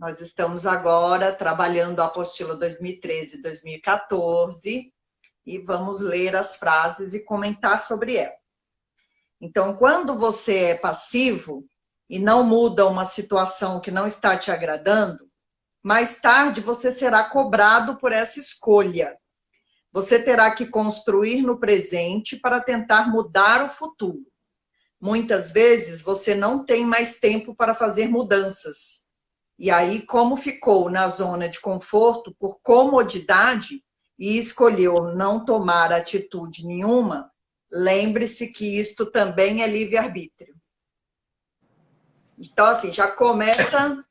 Nós estamos agora trabalhando a apostila 2013 2014 e vamos ler as frases e comentar sobre ela. Então, quando você é passivo e não muda uma situação que não está te agradando, mais tarde você será cobrado por essa escolha. Você terá que construir no presente para tentar mudar o futuro. Muitas vezes você não tem mais tempo para fazer mudanças. E aí, como ficou na zona de conforto por comodidade e escolheu não tomar atitude nenhuma, lembre-se que isto também é livre-arbítrio. Então, assim, já começa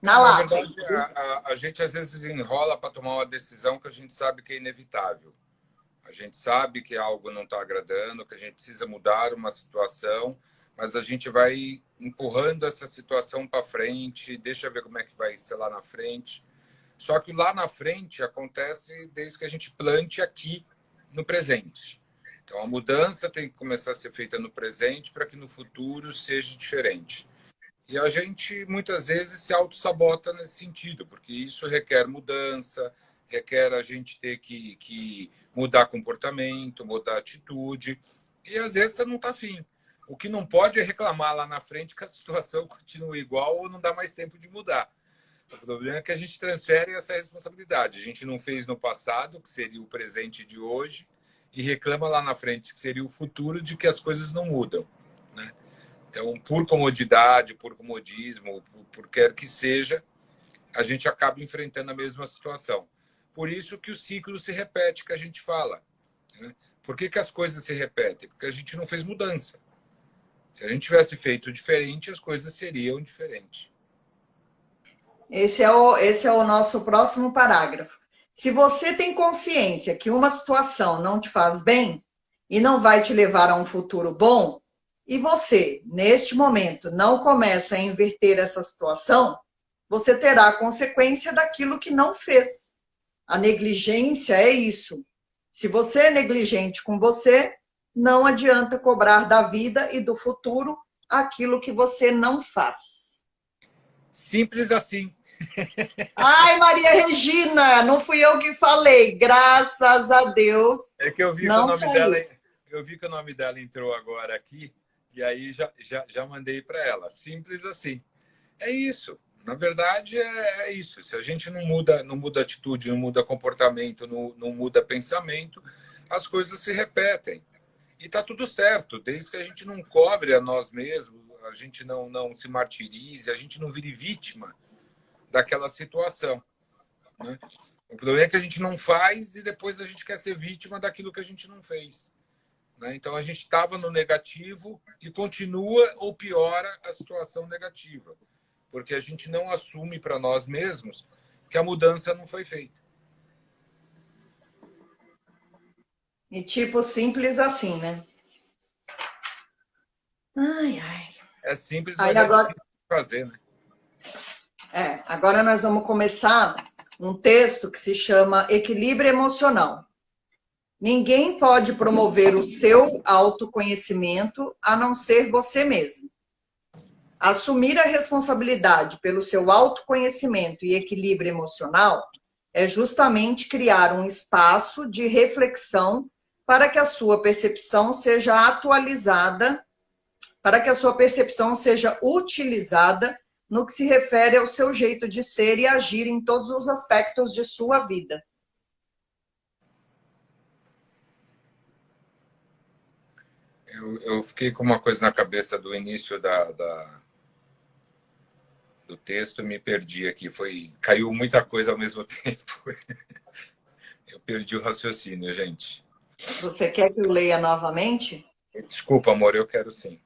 na lata. Na verdade, a gente às vezes enrola para tomar uma decisão que a gente sabe que é inevitável. A gente sabe que algo não está agradando, que a gente precisa mudar uma situação, mas a gente vai empurrando essa situação para frente, deixa eu ver como é que vai ser lá na frente. Só que lá na frente acontece desde que a gente plante aqui no presente. Então, a mudança tem que começar a ser feita no presente para que no futuro seja diferente. E a gente, muitas vezes, se auto-sabota nesse sentido, porque isso requer mudança, requer a gente ter que mudar comportamento, mudar atitude, e às vezes você não está afim. O que não pode é reclamar lá na frente que a situação continua igual ou não dá mais tempo de mudar. O problema é que a gente transfere essa responsabilidade. A gente não fez no passado, que seria o presente de hoje, e reclama lá na frente, que seria o futuro, de que as coisas não mudam, né? Então, por comodidade, por comodismo, por quer que seja, a gente acaba enfrentando a mesma situação. Por isso que o ciclo se repete, que a gente fala, né? Por que as coisas se repetem? Porque a gente não fez mudança. Se a gente tivesse feito diferente, as coisas seriam diferentes. Esse é o nosso próximo parágrafo. Se você tem consciência que uma situação não te faz bem e não vai te levar a um futuro bom, e você, neste momento, não começa a inverter essa situação, você terá a consequência daquilo que não fez. A negligência é isso. Se você é negligente com você, não adianta cobrar da vida e do futuro aquilo que você não faz. Simples assim. Ai, Maria Regina, não fui eu que falei, graças a Deus. É que eu vi que o Não nome saiu. dela, eu vi que o nome dela entrou agora aqui, e aí já mandei para ela. Simples assim. É isso. Na verdade, é isso. Se a gente não muda atitude, não muda comportamento, não muda pensamento, as coisas se repetem. E está tudo certo, desde que a gente não cobre a nós mesmos, a gente não se martirize, a gente não vire vítima daquela situação, né? O problema é que a gente não faz e depois a gente quer ser vítima daquilo que a gente não fez, né? Então a gente estava no negativo e continua ou piora a situação negativa, porque a gente não assume para nós mesmos que a mudança não foi feita. E tipo, simples assim, né? Ai, ai. É simples, Aí mas é agora, difícil de fazer, né? agora nós vamos começar um texto que se chama Equilíbrio Emocional. Ninguém pode promover o seu autoconhecimento a não ser você mesmo. Assumir a responsabilidade pelo seu autoconhecimento e equilíbrio emocional é justamente criar um espaço de reflexão para que a sua percepção seja atualizada, para que a sua percepção seja utilizada no que se refere ao seu jeito de ser e agir em todos os aspectos de sua vida. Eu fiquei com uma coisa na cabeça do início do texto, me perdi aqui. Caiu muita coisa ao mesmo tempo. Eu perdi o raciocínio, gente. Você quer que eu leia novamente? Desculpa, amor, eu quero sim.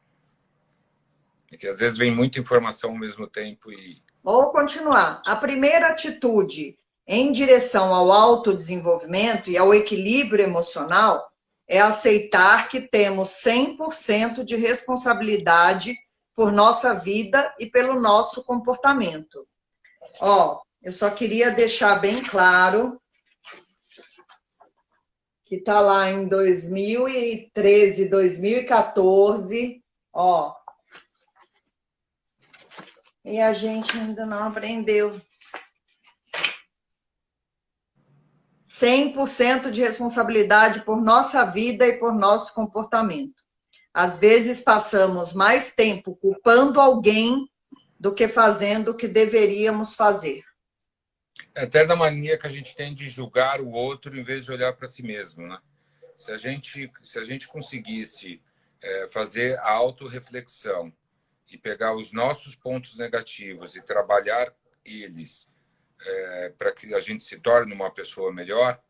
É que às vezes vem muita informação ao mesmo tempo e... Vou continuar. A primeira atitude em direção ao autodesenvolvimento e ao equilíbrio emocional é aceitar que temos 100% de responsabilidade por nossa vida e pelo nosso comportamento. Eu só queria deixar bem claro que está lá em 2013, 2014, E a gente ainda não aprendeu. 100% de responsabilidade por nossa vida e por nosso comportamento. Às vezes passamos mais tempo culpando alguém do que fazendo o que deveríamos fazer. É a eterna mania que a gente tem de julgar o outro em vez de olhar para si mesmo, né? Se a gente conseguisse fazer a autorreflexão e pegar os nossos pontos negativos e trabalhar eles para que a gente se torne uma pessoa melhor,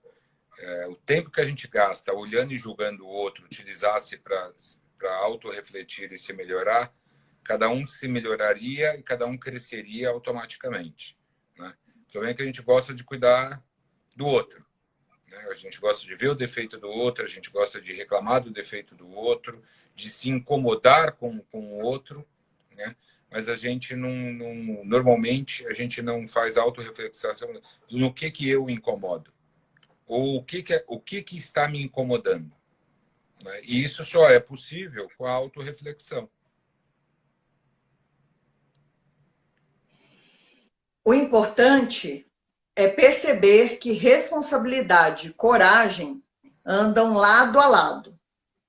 o tempo que a gente gasta olhando e julgando o outro, utilizasse para autorrefletir e se melhorar, cada um se melhoraria e cada um cresceria automaticamente, né? Também que a gente gosta de cuidar do outro, né? A gente gosta de ver o defeito do outro, a gente gosta de reclamar do defeito do outro, de se incomodar com o outro, né? Mas a gente normalmente a gente não faz autorreflexão no que eu incomodo ou o que está me incomodando, né? E isso só é possível com a autorreflexão. O importante é perceber que responsabilidade e coragem andam lado a lado.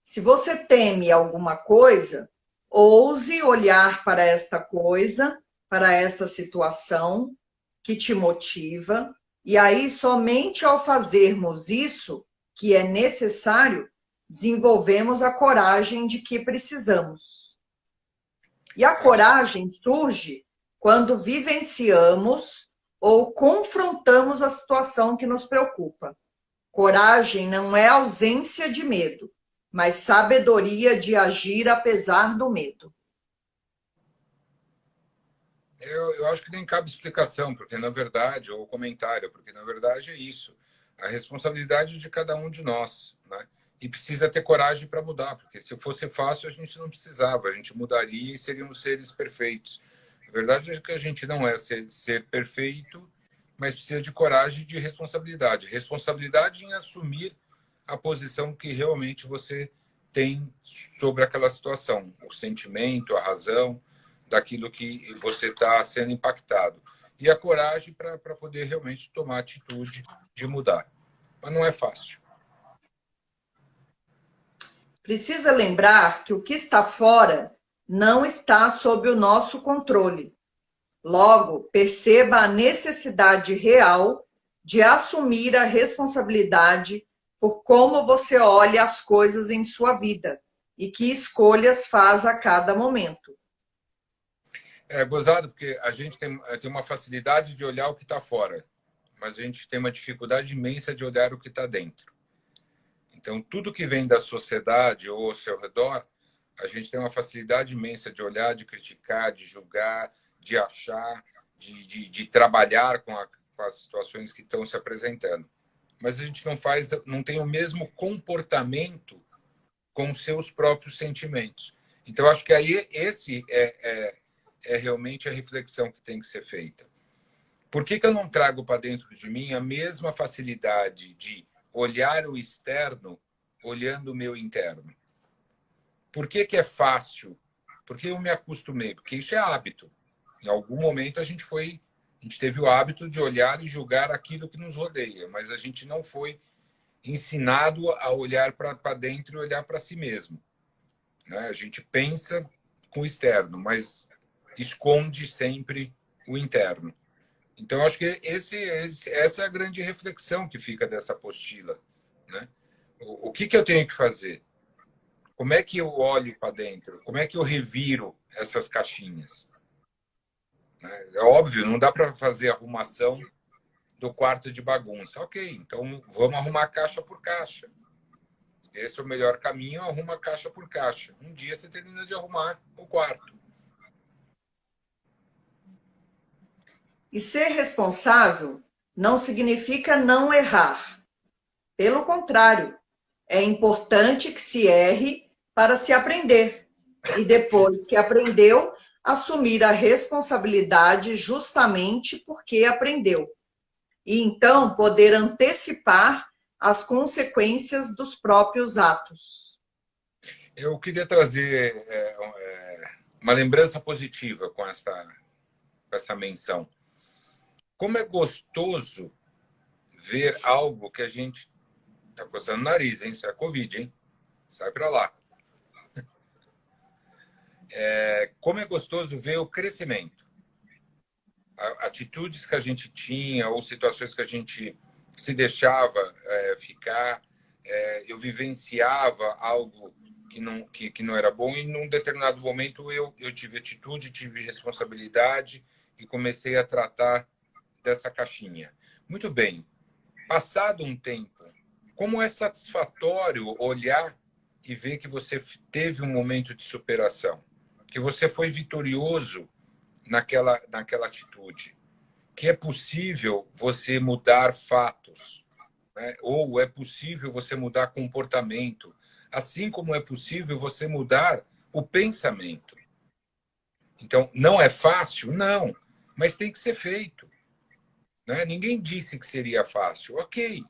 Se você teme alguma coisa, ouse olhar para esta coisa, para esta situação que te motiva, e aí somente ao fazermos isso que é necessário, desenvolvemos a coragem de que precisamos. E a coragem surge quando vivenciamos ou confrontamos a situação que nos preocupa. Coragem não é ausência de medo, mas sabedoria de agir apesar do medo. Eu acho que nem cabe explicação, porque na verdade, ou comentário, porque na verdade é isso. A responsabilidade de cada um de nós, né? E precisa ter coragem para mudar, porque se fosse fácil a gente não precisava, a gente mudaria e seríamos seres perfeitos. A verdade é que a gente não é ser perfeito, mas precisa de coragem e de responsabilidade. Responsabilidade em assumir a posição que realmente você tem sobre aquela situação, o sentimento, a razão daquilo que você está sendo impactado. E a coragem para poder realmente tomar a atitude de mudar. Mas não é fácil. Precisa lembrar que o que está fora não está sob o nosso controle. Logo, perceba a necessidade real de assumir a responsabilidade por como você olha as coisas em sua vida e que escolhas faz a cada momento. É gozado, porque a gente tem uma facilidade de olhar o que está fora, mas a gente tem uma dificuldade imensa de olhar o que está dentro. Então, tudo que vem da sociedade ou ao seu redor, a gente tem uma facilidade imensa de olhar, de criticar, de julgar, de achar, de trabalhar com as situações que estão se apresentando. Mas a gente não tem o mesmo comportamento com seus próprios sentimentos. Então, acho que aí esse é realmente a reflexão que tem que ser feita. Por que eu não trago para dentro de mim a mesma facilidade de olhar o externo olhando o meu interno? Por que é fácil? Porque eu me acostumei, porque isso é hábito. Em algum momento a gente teve o hábito de olhar e julgar aquilo que nos rodeia, mas a gente não foi ensinado a olhar para dentro e olhar para si mesmo, né? A gente pensa com o externo, mas esconde sempre o interno. Então, acho que essa é a grande reflexão que fica dessa apostila, né? O que eu tenho que fazer? Como é que eu olho para dentro? Como é que eu reviro essas caixinhas? É óbvio, não dá para fazer arrumação do quarto de bagunça. Ok, então vamos arrumar caixa por caixa. Esse é o melhor caminho, arruma caixa por caixa. Um dia você termina de arrumar o quarto. E ser responsável não significa não errar. Pelo contrário, é importante que se erre para se aprender. E depois que aprendeu, assumir a responsabilidade justamente porque aprendeu. E então poder antecipar as consequências dos próprios atos. Eu queria trazer uma lembrança positiva com com essa menção. Como é gostoso ver algo que a gente está coçando o nariz, hein? Isso é Covid, hein? Sai para lá. Como é gostoso ver o crescimento. Atitudes que a gente tinha ou situações que a gente se deixava ficar. Eu vivenciava algo que não era bom e num determinado momento eu tive atitude, tive responsabilidade e comecei a tratar dessa caixinha. Muito bem. Passado um tempo, como é satisfatório olhar e ver que você teve um momento de superação, que você foi vitorioso naquela atitude, que é possível você mudar fatos, né? Ou é possível você mudar comportamento, assim como é possível você mudar o pensamento. Então, não é fácil? Não, mas tem que ser feito. Né? Ninguém disse que seria fácil, ok,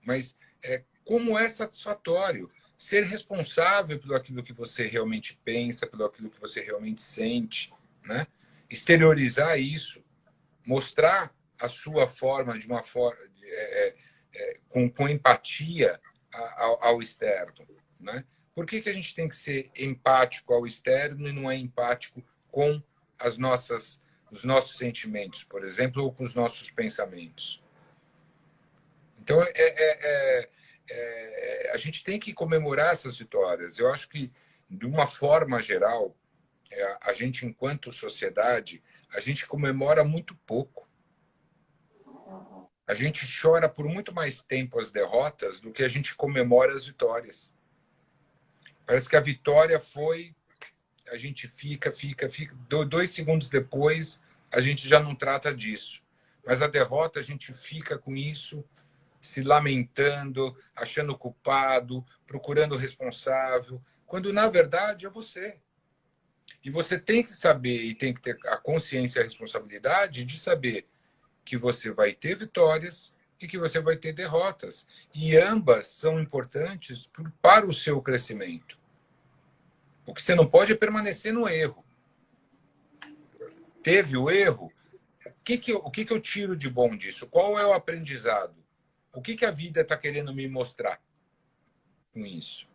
mas como é satisfatório ser responsável pelo aquilo que você realmente pensa, pelo aquilo que você realmente sente, né? Exteriorizar isso, mostrar a sua forma de uma forma com empatia ao externo, né? Por que a gente tem que ser empático ao externo e não é empático com os nossos sentimentos, por exemplo, ou com os nossos pensamentos? Então, a gente tem que comemorar essas vitórias. Eu acho que, de uma forma geral, a gente, enquanto sociedade, a gente comemora muito pouco. A gente chora por muito mais tempo as derrotas do que a gente comemora as vitórias. Parece que a vitória foi... A gente fica... 2 segundos depois, a gente já não trata disso. Mas a derrota, a gente fica com isso, se lamentando, achando culpado, procurando responsável, quando, na verdade, é você. E você tem que saber e tem que ter a consciência e a responsabilidade de saber que você vai ter vitórias e que você vai ter derrotas. E ambas são importantes para o seu crescimento. O que você não pode é permanecer no erro. Teve o erro, o que eu tiro de bom disso? Qual é o aprendizado? O que a vida está querendo me mostrar com isso?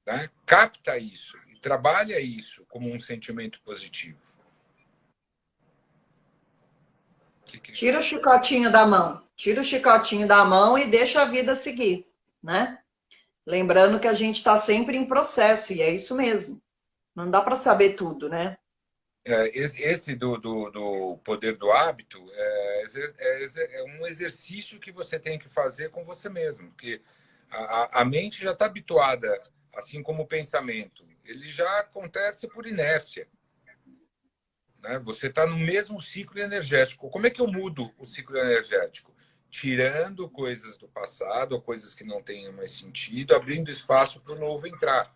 Né? Capta isso e trabalha isso como um sentimento positivo. Tira o chicotinho da mão. Tira o chicotinho da mão e deixa a vida seguir, né? Lembrando que a gente está sempre em processo, e é isso mesmo. Não dá para saber tudo, né? Esse do poder do hábito é um exercício que você tem que fazer com você mesmo, porque a mente já está habituada, assim como o pensamento. Ele já acontece por inércia. Né? Você está no mesmo ciclo energético. Como é que eu mudo o ciclo energético? Tirando coisas do passado, ou coisas que não tenham mais sentido, abrindo espaço para o novo entrar.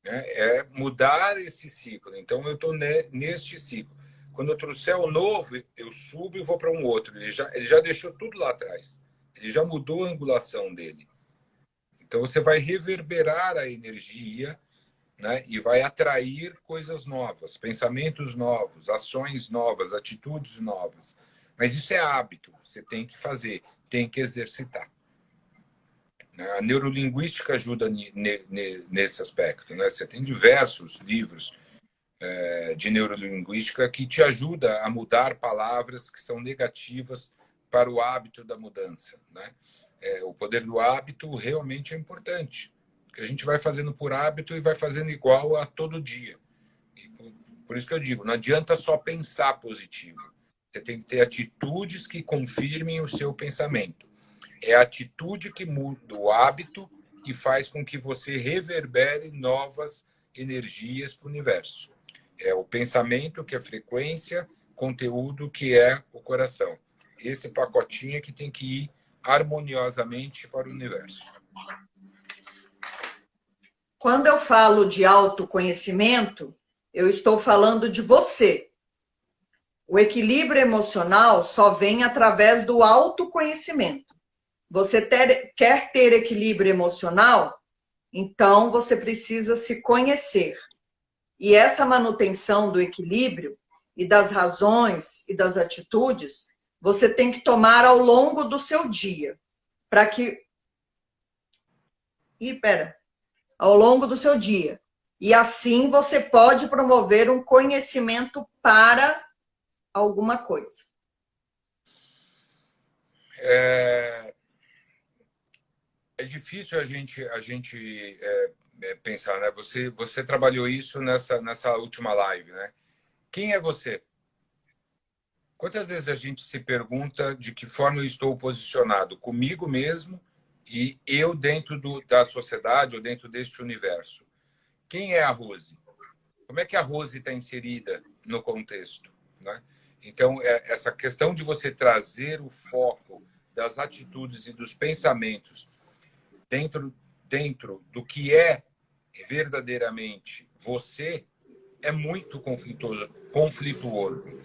É mudar esse ciclo. Então, eu estou neste ciclo. Quando eu trouxer o novo, eu subo e vou para um outro. Ele já deixou tudo lá atrás. Ele já mudou a angulação dele. Então, você vai reverberar a energia, né? E vai atrair coisas novas, pensamentos novos, ações novas, atitudes novas. Mas isso é hábito. Você tem que fazer, tem que exercitar. A neurolinguística ajuda nesse aspecto. Né? Você tem diversos livros de neurolinguística que te ajudam a mudar palavras que são negativas para o hábito da mudança. Né? O poder do hábito realmente é importante, porque a gente vai fazendo por hábito e vai fazendo igual a todo dia. E por isso que eu digo, não adianta só pensar positivo. Você tem que ter atitudes que confirmem o seu pensamento. É a atitude que muda o hábito e faz com que você reverbere novas energias para o universo. É o pensamento, que é frequência, conteúdo, que é o coração. Esse pacotinho que tem que ir harmoniosamente para o universo. Quando eu falo de autoconhecimento, eu estou falando de você. O equilíbrio emocional só vem através do autoconhecimento. Você quer ter equilíbrio emocional? Então, você precisa se conhecer. E essa manutenção do equilíbrio, e das razões e das atitudes, você tem que tomar ao longo do seu dia, para que... ao longo do seu dia. E assim você pode promover um conhecimento para alguma coisa. É difícil a gente pensar, né? Você trabalhou isso nessa última live, né? Quem é você? Quantas vezes a gente se pergunta de que forma eu estou posicionado comigo mesmo e eu dentro da sociedade ou dentro deste universo? Quem é a Rose? Como é que a Rose está inserida no contexto, né? Então, essa questão de você trazer o foco das atitudes e dos pensamentos dentro do que é verdadeiramente você é muito conflituoso,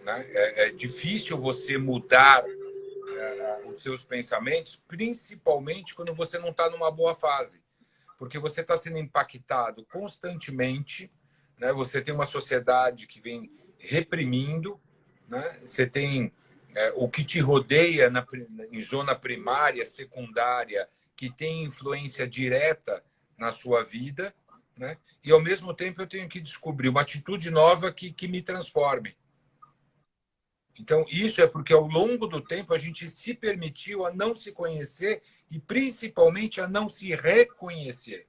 né? É difícil você mudar os seus pensamentos, principalmente quando você não está numa boa fase, porque você está sendo impactado constantemente, né? Você tem uma sociedade que vem reprimindo, né? Você tem o que te rodeia em zona primária, secundária, que tem influência direta na sua vida, né? E, ao mesmo tempo, eu tenho que descobrir uma atitude nova que me transforme. Então, isso é porque, ao longo do tempo, a gente se permitiu a não se conhecer e, principalmente, a não se reconhecer.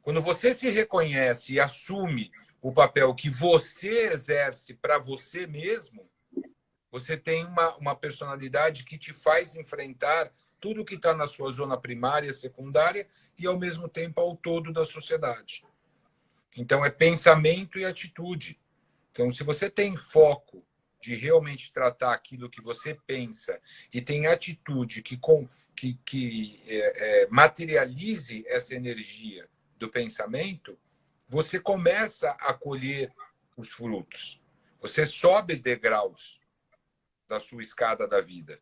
Quando você se reconhece e assume o papel que você exerce para você mesmo, você tem uma personalidade que te faz enfrentar tudo que está na sua zona primária, secundária e, ao mesmo tempo, ao todo da sociedade. Então, é pensamento e atitude. Então, se você tem foco de realmente tratar aquilo que você pensa e tem atitude que materialize essa energia do pensamento, você começa a colher os frutos. Você sobe degraus da sua escada da vida.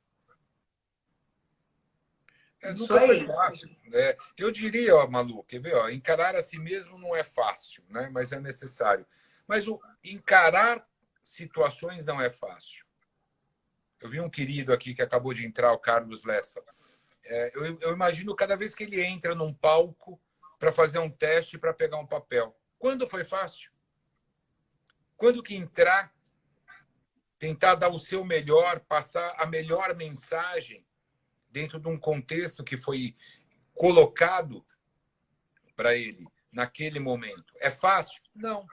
Nunca foi fácil, né? Eu diria, Malu, quer ver, encarar a si mesmo não é fácil, né? Mas é necessário. Mas encarar situações não é fácil. Eu vi um querido aqui que acabou de entrar, o Carlos Lessa. Eu imagino cada vez que ele entra num palco para fazer um teste, para pegar um papel. Quando foi fácil? Quando que entrar, tentar dar o seu melhor, passar a melhor mensagem dentro de um contexto que foi colocado para ele naquele momento. É fácil? Não.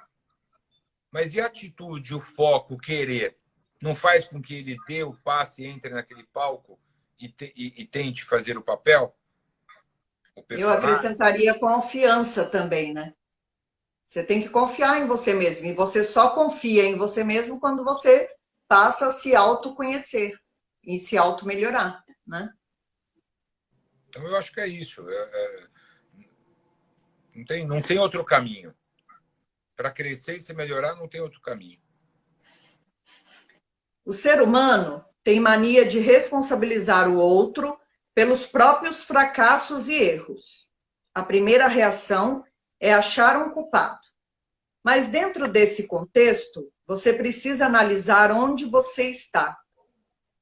Mas e a atitude, o foco, o querer? Não faz com que ele dê o passe, entre naquele palco e tente fazer o papel? O Eu personagem? acrescentaria confiança também, né? Você tem que confiar em você mesmo. E você só confia em você mesmo quando você passa a se autoconhecer e se auto-melhorar, né? Então, eu acho que é isso. Não tem outro caminho. Para crescer e se melhorar, não tem outro caminho. O ser humano tem mania de responsabilizar o outro pelos próprios fracassos e erros. A primeira reação é achar um culpado. Mas dentro desse contexto, você precisa analisar onde você está.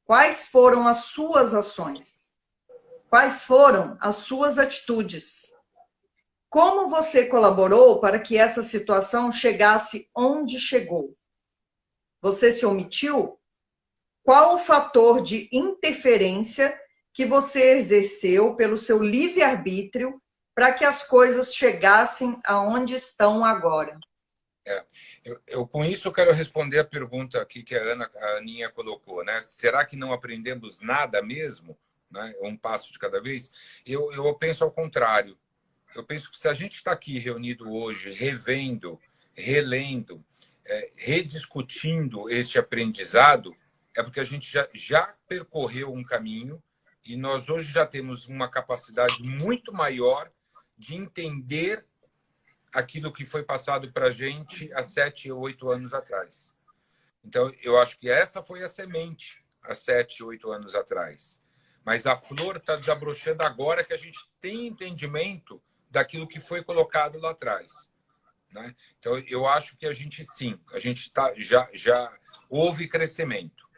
Quais foram as suas ações? Quais foram as suas atitudes? Como você colaborou para que essa situação chegasse onde chegou? Você se omitiu? Qual o fator de interferência que você exerceu pelo seu livre-arbítrio para que as coisas chegassem aonde estão agora? Com isso, eu quero responder a pergunta aqui que a Aninha colocou, né? Será que não aprendemos nada mesmo? Né? Um passo de cada vez? Eu penso ao contrário. Eu penso que se a gente está aqui reunido hoje, revendo, relendo, rediscutindo este aprendizado, é porque a gente já percorreu um caminho e nós hoje já temos uma capacidade muito maior de entender aquilo que foi passado para a gente há 7 ou 8 anos atrás. Então, eu acho que essa foi a semente há 7, 8 anos atrás. Mas a flor está desabrochando agora que a gente tem entendimento daquilo que foi colocado lá atrás. né? Então, eu acho que a gente sim, a gente já houve crescimento.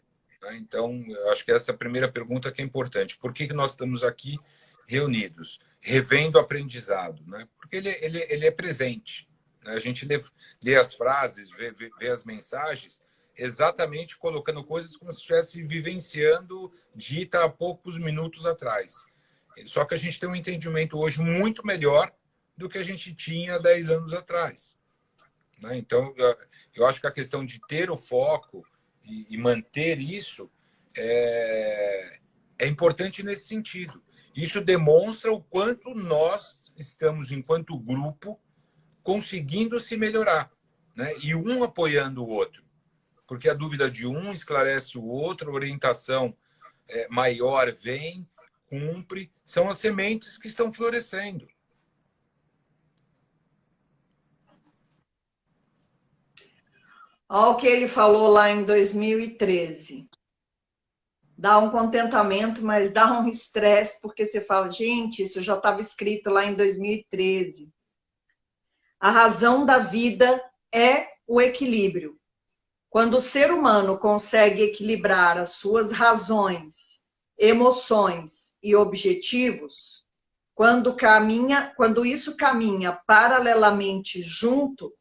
Né? Então, eu acho que essa é a primeira pergunta que é importante. Por que nós estamos aqui reunidos? Revendo o aprendizado, né? Porque ele é presente. Né? A gente lê as frases, vê as mensagens, exatamente colocando coisas como se estivesse vivenciando dita há poucos minutos atrás. Só que a gente tem um entendimento hoje muito melhor do que a gente tinha 10 anos atrás. Né? Então, eu acho que a questão de ter o foco e manter isso é importante nesse sentido. Isso demonstra o quanto nós estamos, enquanto grupo, conseguindo se melhorar, né? E um apoiando o outro. Porque a dúvida de um esclarece o outro, a orientação maior vem, cumpre, são as sementes que estão florescendo. Olha o que ele falou lá em 2013. Dá um contentamento, mas dá um estresse, porque você fala, gente, isso já estava escrito lá em 2013. A razão da vida é o equilíbrio. Quando o ser humano consegue equilibrar as suas razões, emoções e objetivos, quando isso caminha paralelamente junto,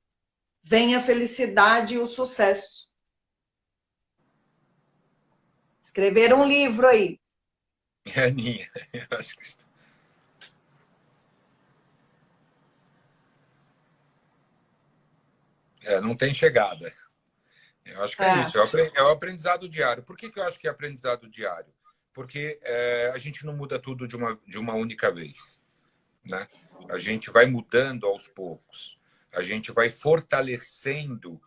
vem a felicidade e o sucesso. Escreveram um livro aí. É a Aninha, eu acho que... não tem chegada. Eu acho que é isso. É o aprendizado diário. Por que eu acho que é aprendizado diário? Porque a gente não muda tudo de uma única vez. Né? A gente vai mudando aos poucos. A gente vai fortalecendo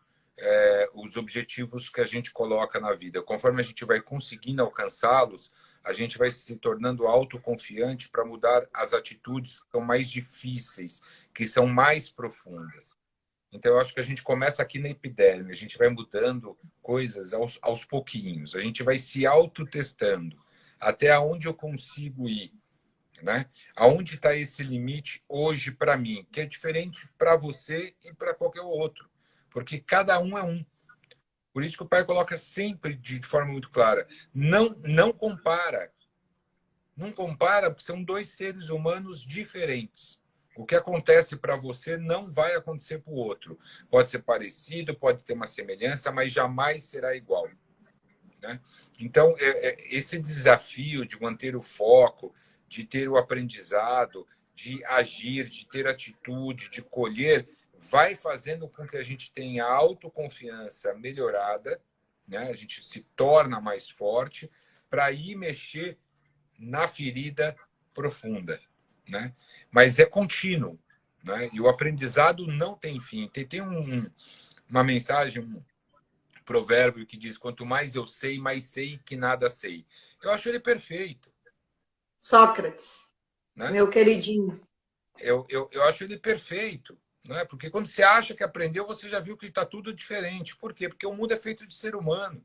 os objetivos que a gente coloca na vida. Conforme a gente vai conseguindo alcançá-los, a gente vai se tornando autoconfiante para mudar as atitudes que são mais difíceis, que são mais profundas. Então, eu acho que a gente começa aqui na epiderme, a gente vai mudando coisas aos pouquinhos, a gente vai se autotestando até onde eu consigo ir, né? Aonde está esse limite hoje para mim, que é diferente para você e para qualquer outro, porque cada um é um. Por isso que o pai coloca sempre de forma muito clara, não compara. Não compara, porque são dois seres humanos diferentes. O que acontece para você não vai acontecer para o outro. Pode ser parecido, pode ter uma semelhança, mas jamais será igual. Né? Então, esse desafio de manter o foco, de ter o aprendizado, de agir, de ter atitude, de colher, vai fazendo com que a gente tenha autoconfiança melhorada, né? A gente se torna mais forte para ir mexer na ferida profunda, né? Mas é contínuo, né? E o aprendizado não tem fim. Tem uma mensagem, um provérbio que diz: quanto mais eu sei, mais sei que nada sei. Eu acho ele perfeito. Sócrates, né? Meu queridinho. Eu acho ele perfeito. Né? Porque quando você acha que aprendeu, você já viu que está tudo diferente. Por quê? Porque o mundo é feito de ser humano.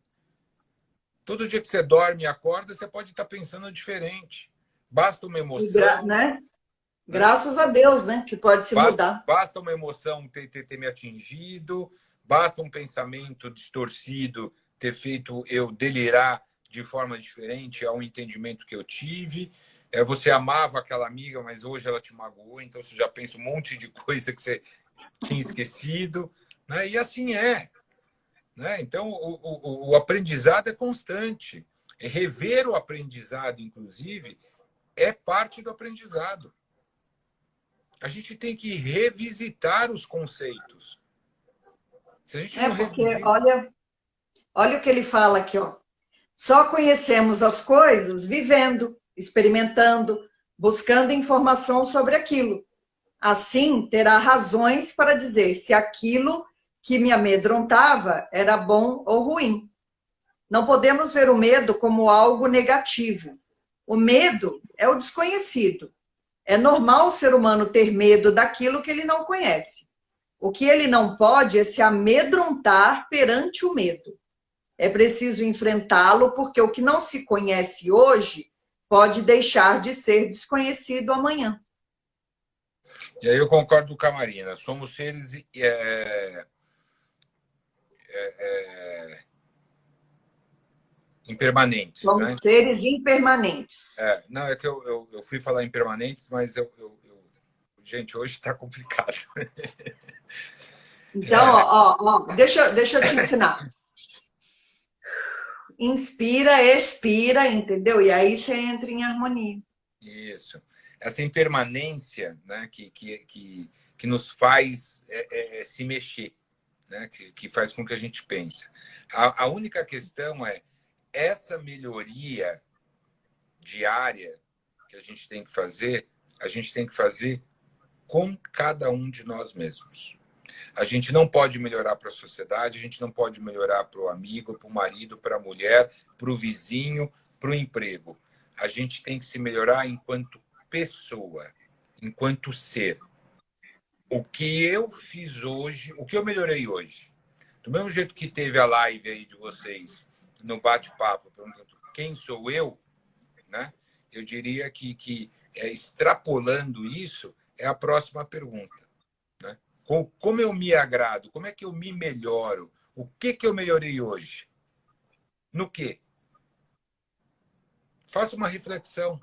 Todo dia que você dorme e acorda, você pode estar pensando diferente. Basta uma emoção. Né? Graças a Deus, né? Que pode se mudar. Basta uma emoção ter me atingido, basta um pensamento distorcido ter feito eu delirar de forma diferente ao entendimento que eu tive. Você amava aquela amiga, mas hoje ela te magoou, então você já pensa um monte de coisa que você tinha esquecido. Né? E assim é. Né? Então, o aprendizado é constante. Rever o aprendizado, inclusive, é parte do aprendizado. A gente tem que revisitar os conceitos. Se a gente não porque, revisita... olha o que ele fala aqui, ó. Só conhecemos as coisas vivendo, experimentando, buscando informação sobre aquilo. Assim, terá razões para dizer se aquilo que me amedrontava era bom ou ruim. Não podemos ver o medo como algo negativo. O medo é o desconhecido. É normal o ser humano ter medo daquilo que ele não conhece. O que ele não pode é se amedrontar perante o medo. É preciso enfrentá-lo, porque o que não se conhece hoje pode deixar de ser desconhecido amanhã. E aí eu concordo com a Marina. Somos seres impermanentes, Somos né? seres impermanentes. Não, é que eu fui falar impermanentes, mas gente, hoje está complicado. Então, deixa eu te ensinar. Inspira, expira, entendeu? E aí você entra em harmonia. Isso. Essa impermanência, né, que nos faz se mexer, né, que faz com que a gente pense. A única questão é essa melhoria diária que a gente tem que fazer com cada um de nós mesmos. A gente não pode melhorar para a sociedade, a gente não pode melhorar para o amigo, para o marido, para a mulher, para o vizinho, para o emprego. A gente tem que se melhorar enquanto pessoa, enquanto ser. O que eu fiz hoje, o que eu melhorei hoje? Do mesmo jeito que teve a live aí de vocês, no bate-papo, perguntando quem sou eu, né? Eu diria que extrapolando isso, é a próxima pergunta. Né? Como eu me agrado? Como é que eu me melhoro? O que eu melhorei hoje? No quê? Faça uma reflexão.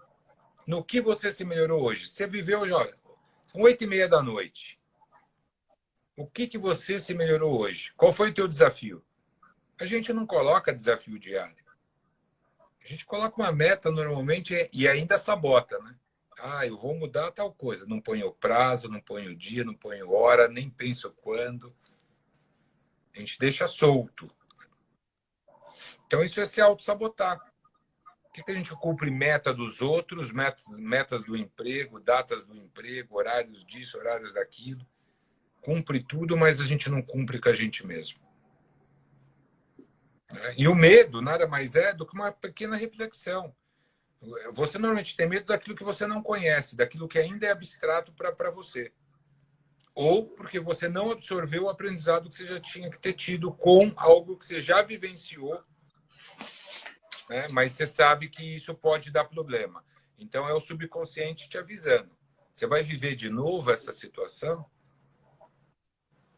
No que você se melhorou hoje? Você viveu hoje, olha, são 8h30 da noite. O que você se melhorou hoje? Qual foi o teu desafio? A gente não coloca desafio diário. A gente coloca uma meta normalmente e ainda sabota, né? Eu vou mudar tal coisa. Não ponho prazo, não ponho dia, não ponho hora, nem penso quando. A gente deixa solto. Então, isso é se auto-sabotar. Por que a gente cumpre meta dos outros, metas do emprego, datas do emprego, horários disso, horários daquilo? Cumpre tudo, mas a gente não cumpre com a gente mesmo. E o medo nada mais é do que uma pequena reflexão. Você normalmente tem medo daquilo que você não conhece, daquilo que ainda é abstrato para você. Ou porque você não absorveu o aprendizado que você já tinha que ter tido com algo que você já vivenciou, né? Mas você sabe que isso pode dar problema. Então, é o subconsciente te avisando. Você vai viver de novo essa situação?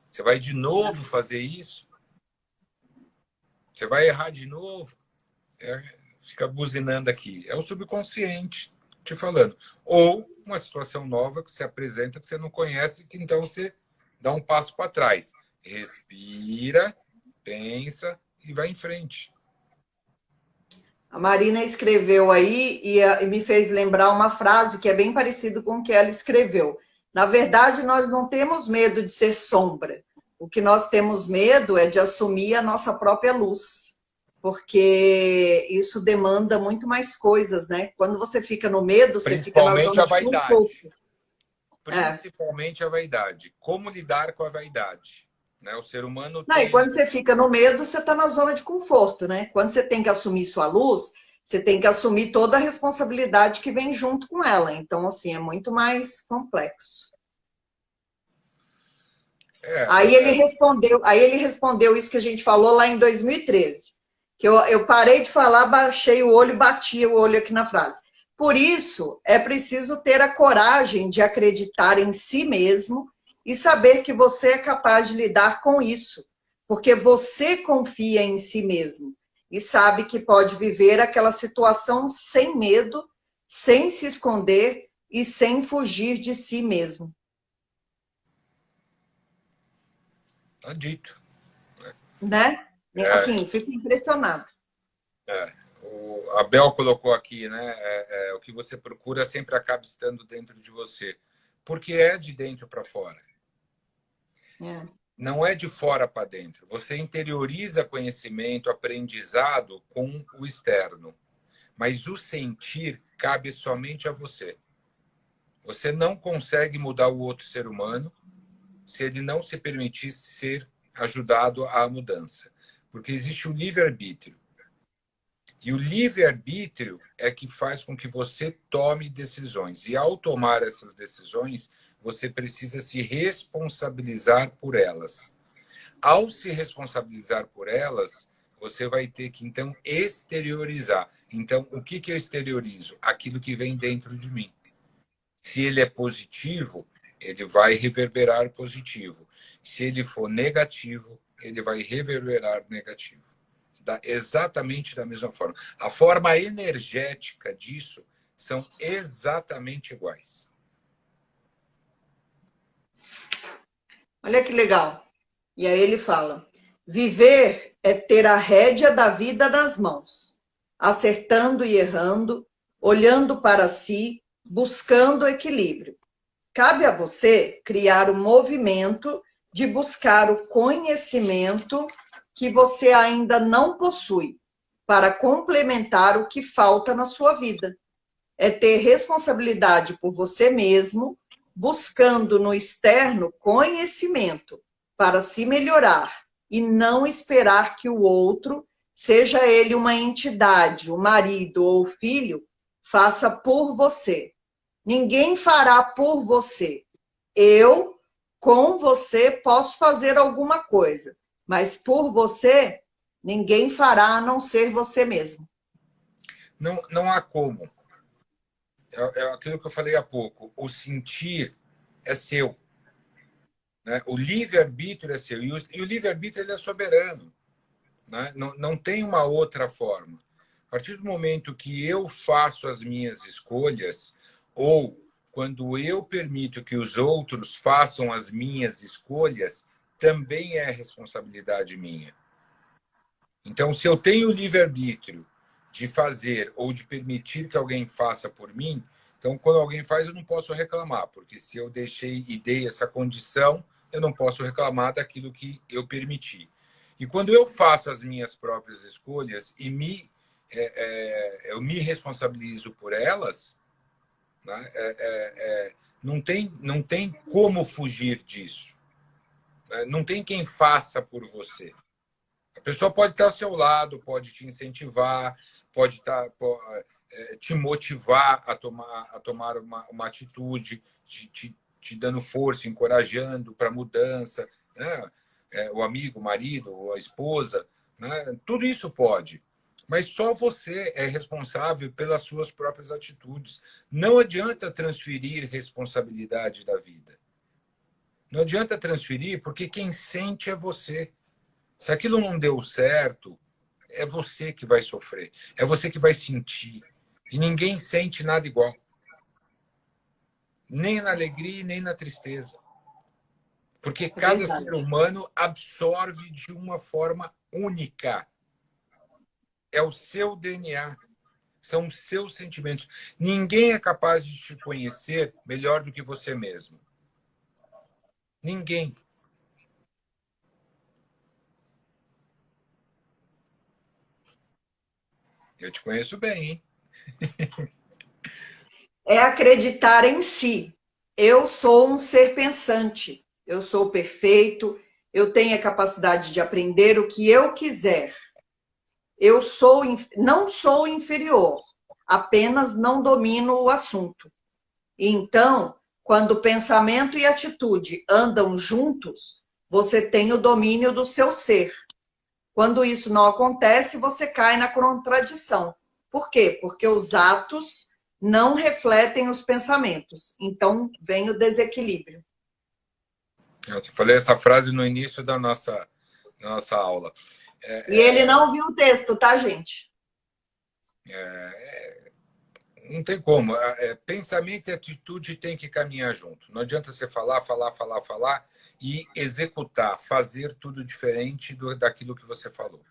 Você vai de novo fazer isso? Você vai errar de novo? Fica buzinando aqui. É o subconsciente te falando. Ou uma situação nova que se apresenta que você não conhece, que então você dá um passo para trás. Respira, pensa e vai em frente. A Marina escreveu aí e me fez lembrar uma frase que é bem parecida com o que ela escreveu. Na verdade, nós não temos medo de ser sombra. O que nós temos medo é de assumir a nossa própria luz, porque isso demanda muito mais coisas, né? Quando você fica no medo, você fica na Principalmente zona a de vaidade. conforto. É. Principalmente a vaidade. Como lidar com a vaidade? Né? O ser humano Não, e tem. quando você fica no medo, você está na zona de conforto, né? Quando você tem que assumir sua luz, você tem que assumir toda a responsabilidade que vem junto com ela. Então, assim, é muito mais complexo. Aí ele respondeu isso que a gente falou lá em 2013. Que eu parei de falar, baixei o olho e bati o olho aqui na frase. Por isso, é preciso ter a coragem de acreditar em si mesmo e saber que você é capaz de lidar com isso, porque você confia em si mesmo e sabe que pode viver aquela situação sem medo, sem se esconder e sem fugir de si mesmo. Tá dito. Né? É, Assim, fico impressionada. o Abel colocou aqui, né? O que você procura sempre acaba estando dentro de você. Porque é de dentro para fora. É. Não é de fora para dentro. Você interioriza conhecimento, aprendizado com o externo. Mas o sentir cabe somente a você. Você não consegue mudar o outro ser humano se ele não se permitir ser ajudado à mudança. Porque existe o livre-arbítrio. E o livre-arbítrio é que faz com que você tome decisões. E ao tomar essas decisões, você precisa se responsabilizar por elas. Ao se responsabilizar por elas, você vai ter que, então, exteriorizar. Então, o que eu exteriorizo? Aquilo que vem dentro de mim. Se ele é positivo, ele vai reverberar positivo. Se ele for negativo, ele vai reverberar negativo. Exatamente da mesma forma. A forma energética disso são exatamente iguais. Olha que legal. E aí ele fala: viver é ter a rédea da vida nas mãos, acertando e errando, olhando para si, buscando equilíbrio. Cabe a você criar o movimento de buscar o conhecimento que você ainda não possui, para complementar o que falta na sua vida. É ter responsabilidade por você mesmo, buscando no externo conhecimento para se melhorar e não esperar que o outro, seja ele uma entidade, o marido ou o filho, faça por você. Ninguém fará por você. Eu, com você, posso fazer alguma coisa, mas por você, ninguém fará a não ser você mesmo. Não há como. É aquilo que eu falei há pouco. O sentir é seu. Né? O livre-arbítrio é seu. E o livre-arbítrio ele é soberano. Né? Não tem uma outra forma. A partir do momento que eu faço as minhas escolhas, ou quando eu permito que os outros façam as minhas escolhas, também é responsabilidade minha. Então, se eu tenho o livre-arbítrio de fazer ou de permitir que alguém faça por mim, então, quando alguém faz, eu não posso reclamar, porque se eu deixei e dei essa condição, eu não posso reclamar daquilo que eu permiti. E quando eu faço as minhas próprias escolhas e eu me responsabilizo por elas, né, não tem como fugir disso. Não tem quem faça por você. A pessoa pode estar ao seu lado, pode te incentivar, pode te motivar a tomar uma atitude, te dando força, encorajando para a mudança, né? O amigo, o marido, ou a esposa, né? Tudo isso pode. Mas só você é responsável pelas suas próprias atitudes. Não adianta transferir responsabilidade da vida. Não adianta transferir, porque quem sente é você. Se aquilo não deu certo, é você que vai sofrer, é você que vai sentir. E ninguém sente nada igual. Nem na alegria, nem na tristeza. Porque cada ser humano absorve de uma forma única. É o seu DNA, são os seus sentimentos. Ninguém é capaz de te conhecer melhor do que você mesmo. Ninguém. Eu te conheço bem, hein? É acreditar em si. Eu sou um ser pensante, eu sou perfeito, eu tenho a capacidade de aprender o que eu quiser. Eu não sou inferior, apenas não domino o assunto. Então, quando pensamento e atitude andam juntos, você tem o domínio do seu ser. Quando isso não acontece, você cai na contradição. Por quê? Porque os atos não refletem os pensamentos. Então, vem o desequilíbrio. Eu falei essa frase no início da nossa aula. E ele não viu o texto, tá, gente? Não tem como. Pensamento e atitude tem que caminhar junto. Não adianta você falar e executar, fazer tudo diferente daquilo que você falou.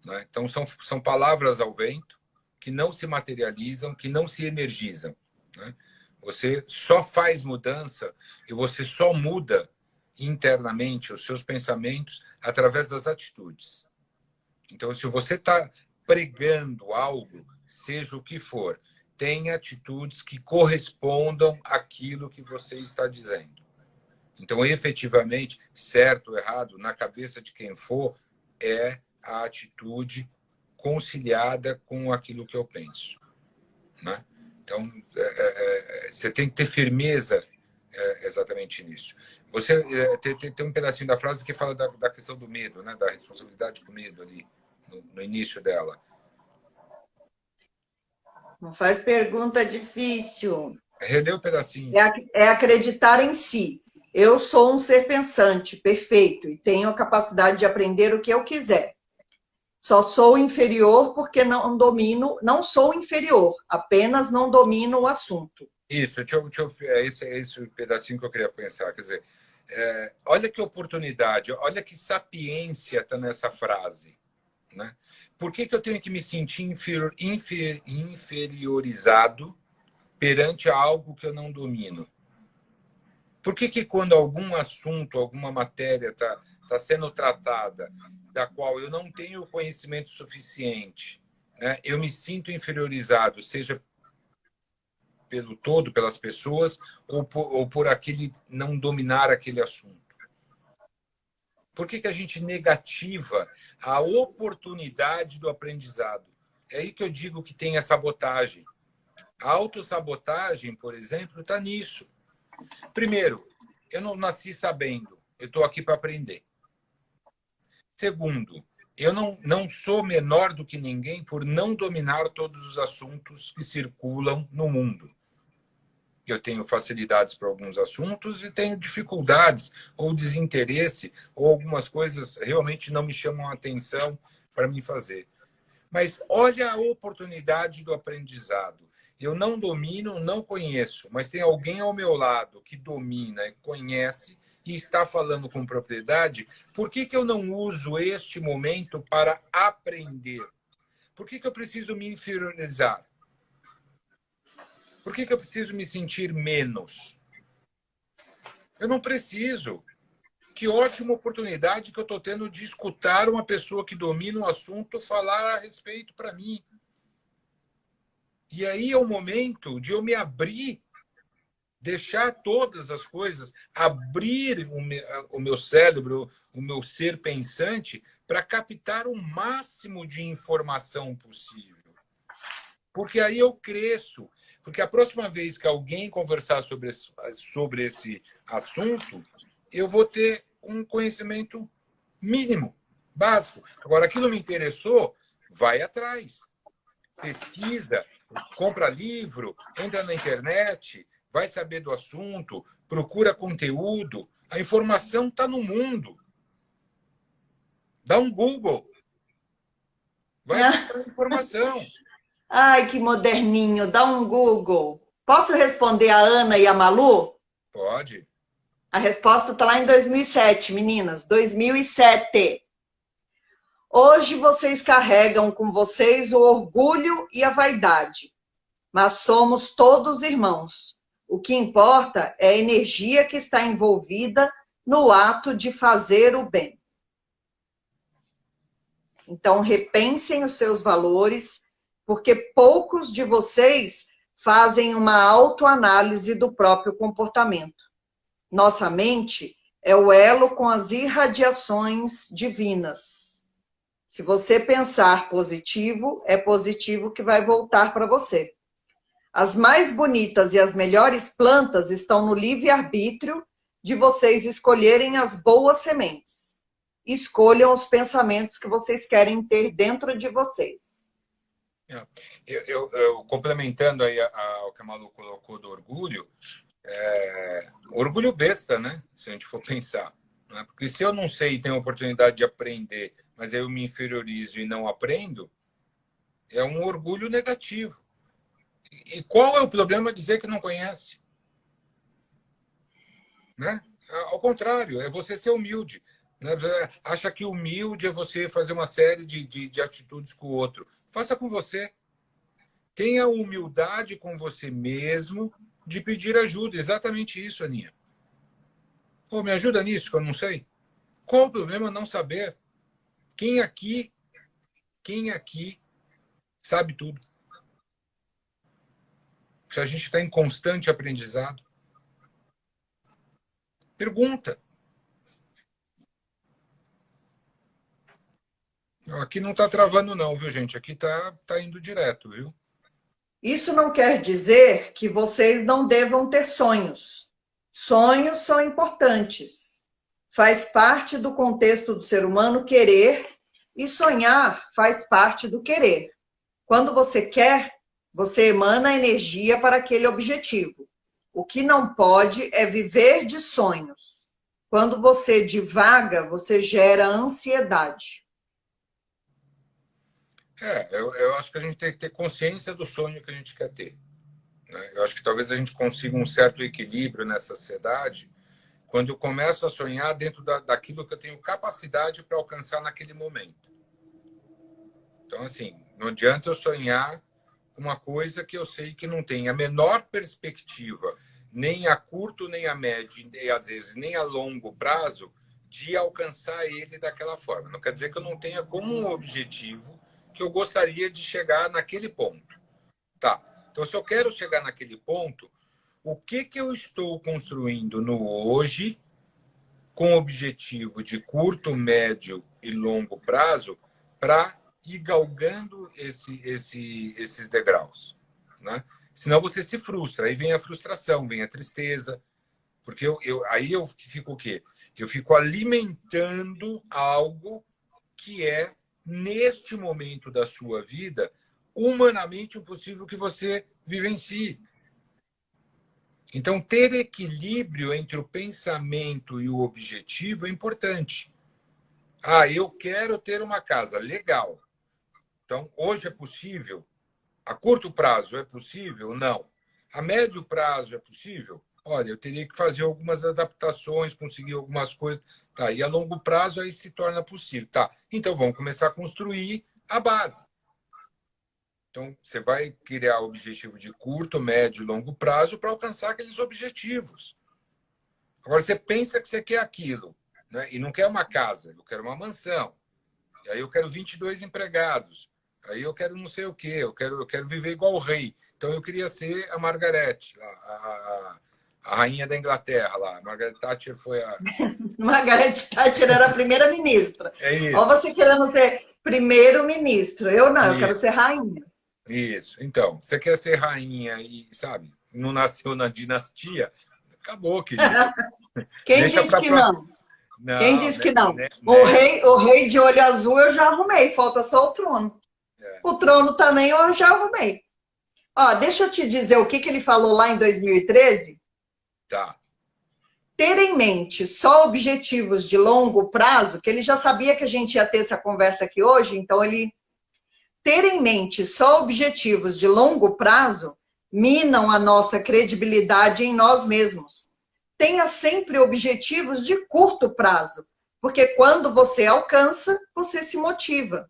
Né? Então, são palavras ao vento que não se materializam, que não se energizam. Né? Você só faz mudança e você só muda internamente os seus pensamentos através das atitudes. Então, se você está pregando algo, seja o que for, tenha atitudes que correspondam àquilo que você está dizendo. Então, efetivamente, certo ou errado, na cabeça de quem for, é a atitude conciliada com aquilo que eu penso. Né? Então, você tem que ter firmeza exatamente nisso. Você tem um pedacinho da frase que fala da questão do medo, né? Da responsabilidade com o medo ali, no início dela. Não faz pergunta difícil. Releu o pedacinho. É acreditar em si. Eu sou um ser pensante, perfeito, e tenho a capacidade de aprender o que eu quiser. Só sou inferior porque não domino, não sou inferior, apenas não domino o assunto. Isso, esse é o pedacinho que eu queria pensar. Quer dizer, olha que oportunidade, olha que sapiência está nessa frase. Né? Por que eu tenho que me sentir inferiorizado perante algo que eu não domino? Por que quando algum assunto, alguma matéria está sendo tratada, da qual eu não tenho conhecimento suficiente, né, eu me sinto inferiorizado, seja pelo todo, pelas pessoas, ou por aquele não dominar aquele assunto? Por que a gente negativa a oportunidade do aprendizado? É aí que eu digo que tem a sabotagem. A autossabotagem, por exemplo, está nisso. Primeiro, eu não nasci sabendo, eu estou aqui para aprender. Segundo, eu não sou menor do que ninguém por não dominar todos os assuntos que circulam no mundo. Eu tenho facilidades para alguns assuntos e tenho dificuldades ou desinteresse ou algumas coisas realmente não me chamam a atenção para me fazer. Mas olha a oportunidade do aprendizado. Eu não domino, não conheço, mas tem alguém ao meu lado que domina, conhece e está falando com propriedade. Por que eu não uso este momento para aprender? Por que eu preciso me inferiorizar? Por que eu preciso me sentir menos? Eu não preciso. Que ótima oportunidade que eu estou tendo de escutar uma pessoa que domina o assunto falar a respeito para mim. E aí é o momento de eu me abrir, deixar todas as coisas, abrir o meu cérebro, o meu ser pensante, para captar o máximo de informação possível. Porque aí eu cresço. Porque a próxima vez que alguém conversar sobre esse assunto, eu vou ter um conhecimento mínimo, básico. Agora, aquilo me interessou, vai atrás. Pesquisa, compra livro, entra na internet, vai saber do assunto, procura conteúdo. A informação está no mundo. Dá um Google. Vai buscar informação. Ai, que moderninho, dá um Google. Posso responder a Ana e a Malu? Pode. A resposta está lá em 2007, meninas, 2007. Hoje vocês carregam com vocês o orgulho e a vaidade, mas somos todos irmãos. O que importa é a energia que está envolvida no ato de fazer o bem. Então, repensem os seus valores, porque poucos de vocês fazem uma autoanálise do próprio comportamento. Nossa mente é o elo com as irradiações divinas. Se você pensar positivo, é positivo que vai voltar para você. As mais bonitas e as melhores plantas estão no livre-arbítrio de vocês escolherem as boas sementes. Escolham os pensamentos que vocês querem ter dentro de vocês. Eu complementando aí o que a Malu colocou do orgulho, orgulho besta, né? Se a gente for pensar. Né? Porque se eu não sei e tenho a oportunidade de aprender, mas eu me inferiorizo e não aprendo, é um orgulho negativo. E qual é o problema de dizer que não conhece? Né? Ao contrário, é você ser humilde. Né? Acha que humilde é você fazer uma série de atitudes com o outro. Faça com você. Tenha humildade com você mesmo de pedir ajuda. Exatamente isso, Aninha. Pô, me ajuda nisso que eu não sei. Qual o problema não saber? Quem aqui sabe tudo? Se a gente está em constante aprendizado. Pergunta. Aqui não está travando não, viu, gente? Aqui tá indo direto, viu? Isso não quer dizer que vocês não devam ter sonhos. Sonhos são importantes. Faz parte do contexto do ser humano querer, e sonhar faz parte do querer. Quando você quer, você emana energia para aquele objetivo. O que não pode é viver de sonhos. Quando você divaga, você gera ansiedade. Eu acho que a gente tem que ter consciência do sonho que a gente quer ter, né? Eu acho que talvez a gente consiga um certo equilíbrio nessa sociedade quando eu começo a sonhar dentro daquilo que eu tenho capacidade para alcançar naquele momento. Então, assim, não adianta eu sonhar uma coisa que eu sei que não tem a menor perspectiva, nem a curto, nem a médio, e às vezes nem a longo prazo, de alcançar ele daquela forma. Não quer dizer que eu não tenha como um objetivo que eu gostaria de chegar naquele ponto. Tá. Então, se eu quero chegar naquele ponto, o que eu estou construindo no hoje com objetivo de curto, médio e longo prazo para ir galgando esses degraus, né? Senão você se frustra, aí vem a frustração, vem a tristeza, porque aí eu fico o quê? Eu fico alimentando algo que é, neste momento da sua vida, humanamente impossível que você vivencie. Então, ter equilíbrio entre o pensamento e o objetivo é importante. Ah, eu quero ter uma casa. Legal. Então, hoje é possível? A curto prazo é possível? Não. A médio prazo é possível? Olha, eu teria que fazer algumas adaptações, conseguir algumas coisas. Tá, e a longo prazo aí se torna possível. Tá, então vamos começar a construir a base. Então, você vai criar objetivo de curto, médio e longo prazo para alcançar aqueles objetivos. Agora, você pensa que você quer aquilo, né? E não quer uma casa, eu quero uma mansão. E aí eu quero 22 empregados. Aí eu quero não sei o quê, eu quero viver igual o rei. Então, eu queria ser a Margaret, a rainha da Inglaterra lá. A Margaret Thatcher foi a... Margaret Thatcher era a primeira-ministra. É Ou isso. você querendo ser primeiro-ministro. Eu não, eu quero ser Isso. rainha. Isso. Então, você quer ser rainha e, sabe, não nasceu na dinastia, acabou, querido. Quem Deixa disse para que próxima. não? Quem Não, disse que não? né? O rei de olho azul eu já arrumei, falta só o trono. É, O trono também eu já arrumei. Ó, deixa eu te dizer o que ele falou lá em 2013. tá. Ter em mente só objetivos de longo prazo, que ele já sabia que a gente ia ter essa conversa aqui hoje, então ele ter em mente só objetivos de longo prazo minam a nossa credibilidade em nós mesmos. Tenha sempre objetivos de curto prazo, porque quando você alcança, você se motiva.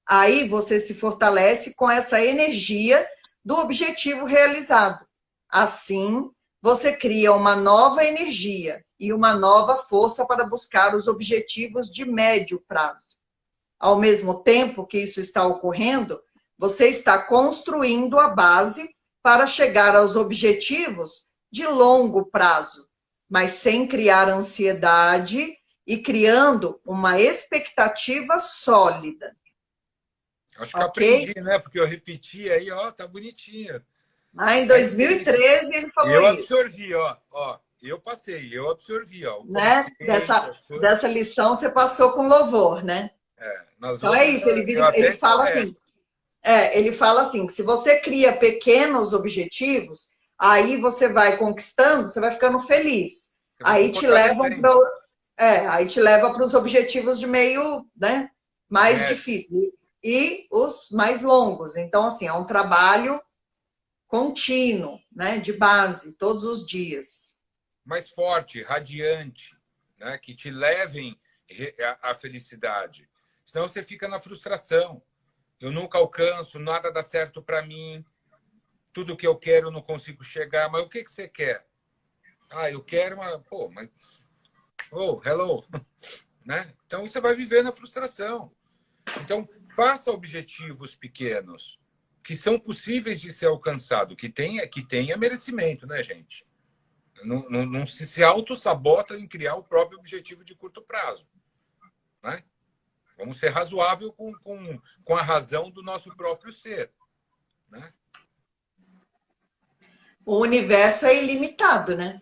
Aí você se fortalece com essa energia do objetivo realizado. Assim, você cria uma nova energia e uma nova força para buscar os objetivos de médio prazo. Ao mesmo tempo que isso está ocorrendo, você está construindo a base para chegar aos objetivos de longo prazo, mas sem criar ansiedade e criando uma expectativa sólida. Acho que eu Ok? aprendi, né? Porque eu repeti aí, ó, tá bonitinho. Ah, em Aí é isso. 2013 ele falou Eu isso, absorvi, ó. Eu passei, eu absorvi, ó. O né? conceito, as coisas. Dessa lição você passou com louvor, né? Nas Então é outras isso, ele, eu ele até fala assim, escorrego. ele fala assim, que se você cria pequenos objetivos, aí você vai conquistando, você vai ficando feliz. Você vai se Aí te levam fortalecendo. para aí te leva para os objetivos de meio, né, mais Médio. difíceis e os mais longos. Então assim, é um trabalho contínuo, né, de base, todos os dias. Mais forte, radiante, né? Que te levem à felicidade. Senão você fica na frustração. Eu nunca alcanço, nada dá certo para mim, tudo que eu quero eu não consigo chegar. Mas o que você quer? Ah, eu quero uma. Pô, mas. Oh, hello. Né? Então você vai viver na frustração. Então, faça objetivos pequenos que são possíveis de ser alcançado, que tenha merecimento, né, gente? Não se auto-sabota em criar o próprio objetivo de curto prazo. Né? Vamos ser razoável com a razão do nosso próprio ser. Né? O universo é ilimitado, né?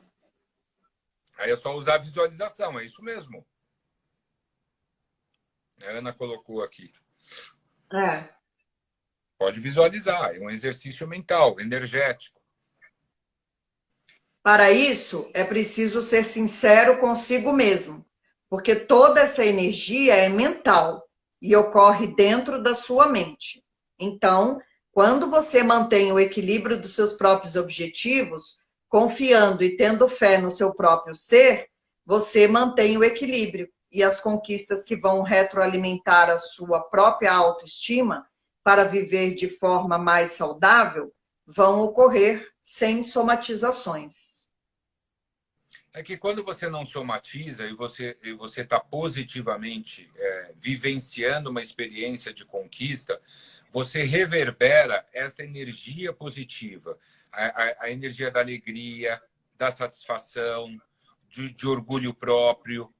Aí é só usar a visualização, é isso mesmo. A Ana colocou aqui. É. Pode visualizar, é um exercício mental, energético. Para isso, é preciso ser sincero consigo mesmo, porque toda essa energia é mental e ocorre dentro da sua mente. Então, quando você mantém o equilíbrio dos seus próprios objetivos, confiando e tendo fé no seu próprio ser, você mantém o equilíbrio e as conquistas que vão retroalimentar a sua própria autoestima para viver de forma mais saudável vão ocorrer sem somatizações. É que quando você não somatiza e você está positivamente vivenciando uma experiência de conquista, você reverbera essa energia positiva, a energia da alegria, da satisfação, de orgulho próprio,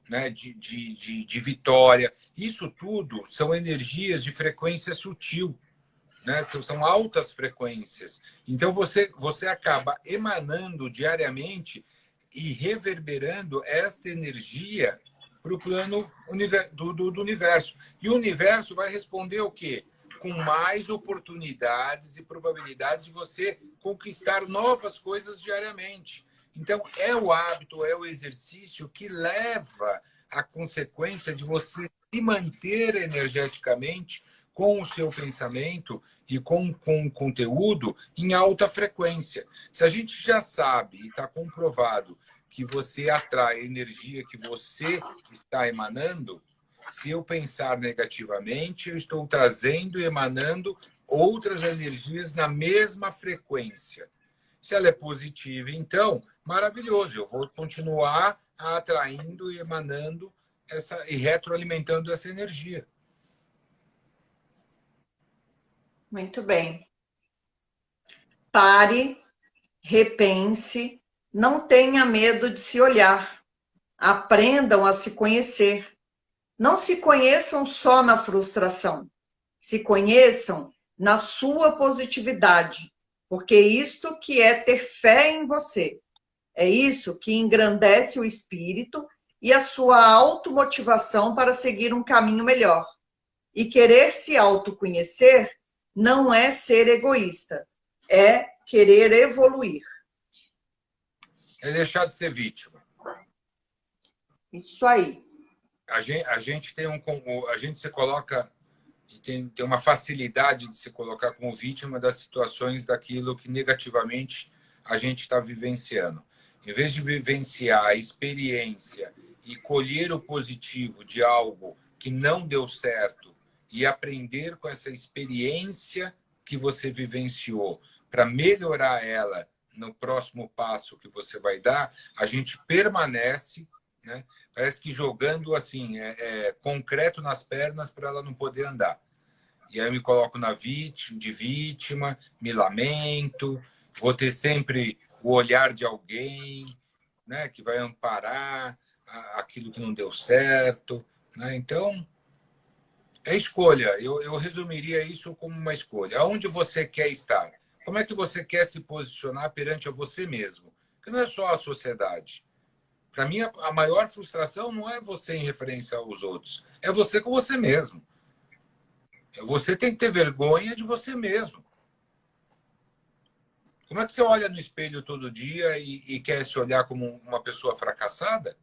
né? de vitória. Isso tudo são energias de frequência sutil. Né? São altas frequências. Então, você acaba emanando diariamente e reverberando esta energia para o plano do universo. E o universo vai responder o quê? Com mais oportunidades e probabilidades de você conquistar novas coisas diariamente. Então, é o hábito, é o exercício que leva à consequência de você se manter energeticamente com o seu pensamento e com o conteúdo em alta frequência. Se a gente já sabe e está comprovado que você atrai a energia que você está emanando, se eu pensar negativamente, eu estou trazendo e emanando outras energias na mesma frequência. Se ela é positiva, então, maravilhoso, eu vou continuar atraindo e emanando e retroalimentando essa energia. Muito bem. Pare, repense, não tenha medo de se olhar. Aprendam a se conhecer. Não se conheçam só na frustração. Se conheçam na sua positividade, porque isto que é ter fé em você. É isso que engrandece o espírito e a sua automotivação para seguir um caminho melhor. E querer se autoconhecer não é ser egoísta, é querer evoluir. É deixar de ser vítima. Isso aí. A gente a gente se coloca e tem uma facilidade de se colocar como vítima das situações daquilo que negativamente a gente está vivenciando. Em vez de vivenciar a experiência e colher o positivo de algo que não deu certo e aprender com essa experiência que você vivenciou para melhorar ela no próximo passo que você vai dar, a gente permanece, né? Parece que jogando assim concreto nas pernas para ela não poder andar. E aí eu me coloco de vítima, me lamento, vou ter sempre o olhar de alguém, né, que vai amparar aquilo que não deu certo. Né? Então, é escolha. Eu resumiria isso como uma escolha. Aonde você quer estar? Como é que você quer se posicionar perante a você mesmo? Porque não é só a sociedade. Para mim, a maior frustração não é você em referência aos outros, é você com você mesmo. Você tem que ter vergonha de você mesmo. Como é que você olha no espelho todo dia e quer se olhar como uma pessoa fracassada?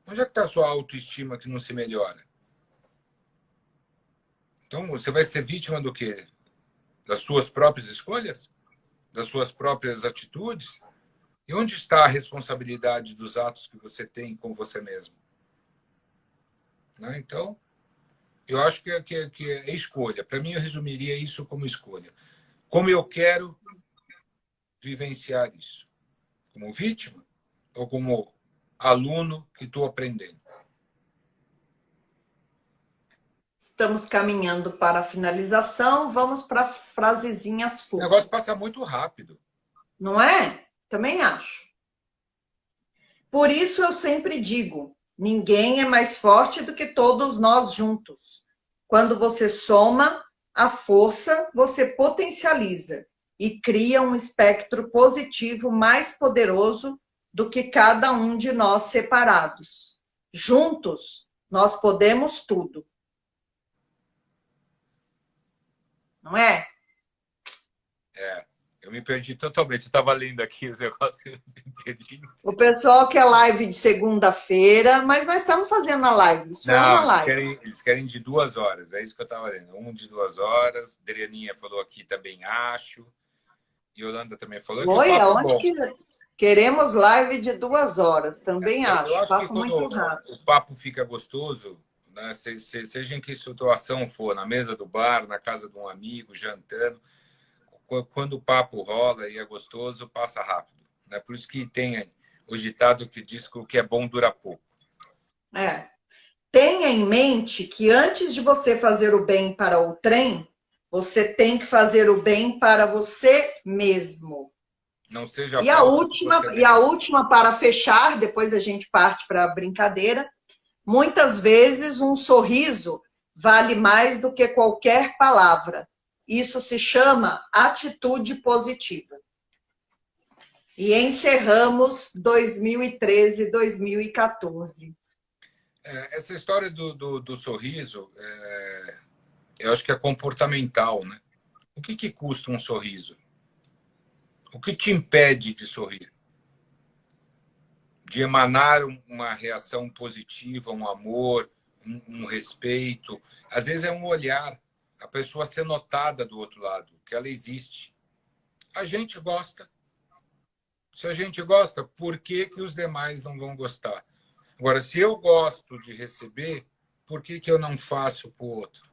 Onde é que está a sua autoestima que não se melhora? Então, você vai ser vítima do quê? Das suas próprias escolhas? Das suas próprias atitudes? E onde está a responsabilidade dos atos que você tem com você mesmo? Né? Então, eu acho que é escolha. Para mim, eu resumiria isso como escolha. Como eu quero vivenciar isso? Como vítima ou como aluno que estou aprendendo? Estamos caminhando para a finalização, vamos para as frasezinhas O negócio fofas. passa muito rápido. Não é? Também acho. Por isso eu sempre digo, ninguém é mais forte do que todos nós juntos. Quando você soma a força, você potencializa e cria um espectro positivo mais poderoso do que cada um de nós separados. Juntos, nós podemos tudo. Não é? Eu me perdi totalmente. Eu estava lendo aqui os negócios. Eu me perdi. O pessoal quer live de segunda-feira, mas nós estamos fazendo a live. Isso é uma Não, live. eles querem de 2 horas. É isso que eu estava lendo. Um de 2 horas. Adrianinha falou aqui também, acho. E Yolanda também falou que o Oi, papo é aonde bom. que queremos live de 2 horas? Também Eu acho. acho que Passa quando muito rápido. o papo fica gostoso, né, seja em que situação for, na mesa do bar, na casa de um amigo, jantando, quando o papo rola e é gostoso, passa rápido. Né? Por isso que tem o ditado que diz que o que é bom dura pouco. É. Tenha em mente que antes de você fazer o bem para o trem, você tem que fazer o bem para você mesmo. Não seja E a falso com última, você e a mesmo. última para fechar, depois a gente parte para a brincadeira. Muitas vezes um sorriso vale mais do que qualquer palavra. Isso se chama atitude positiva. E encerramos 2013, 2014. Essa história do sorriso, eu acho que é comportamental, né? O que custa um sorriso? O que te impede de sorrir? De emanar uma reação positiva, um amor, um respeito. Às vezes é um olhar, a pessoa ser notada do outro lado, que ela existe. A gente gosta. Se a gente gosta, por que que os demais não vão gostar? Agora, se eu gosto de receber, por que que eu não faço para o outro?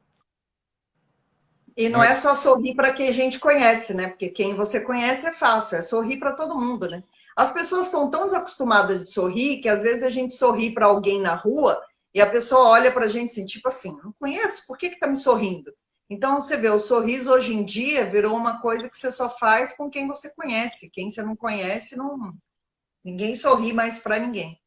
E Não não é? é só sorrir para quem a gente conhece, né? Porque quem você conhece é fácil, é sorrir para todo mundo, né? As pessoas estão tão desacostumadas de sorrir que às vezes a gente sorri para alguém na rua e a pessoa olha para a gente assim, tipo assim, não conheço, por que que tá me sorrindo? Então você vê, o sorriso hoje em dia virou uma coisa que você só faz com quem você conhece. Quem você não conhece, não, ninguém sorri mais para ninguém.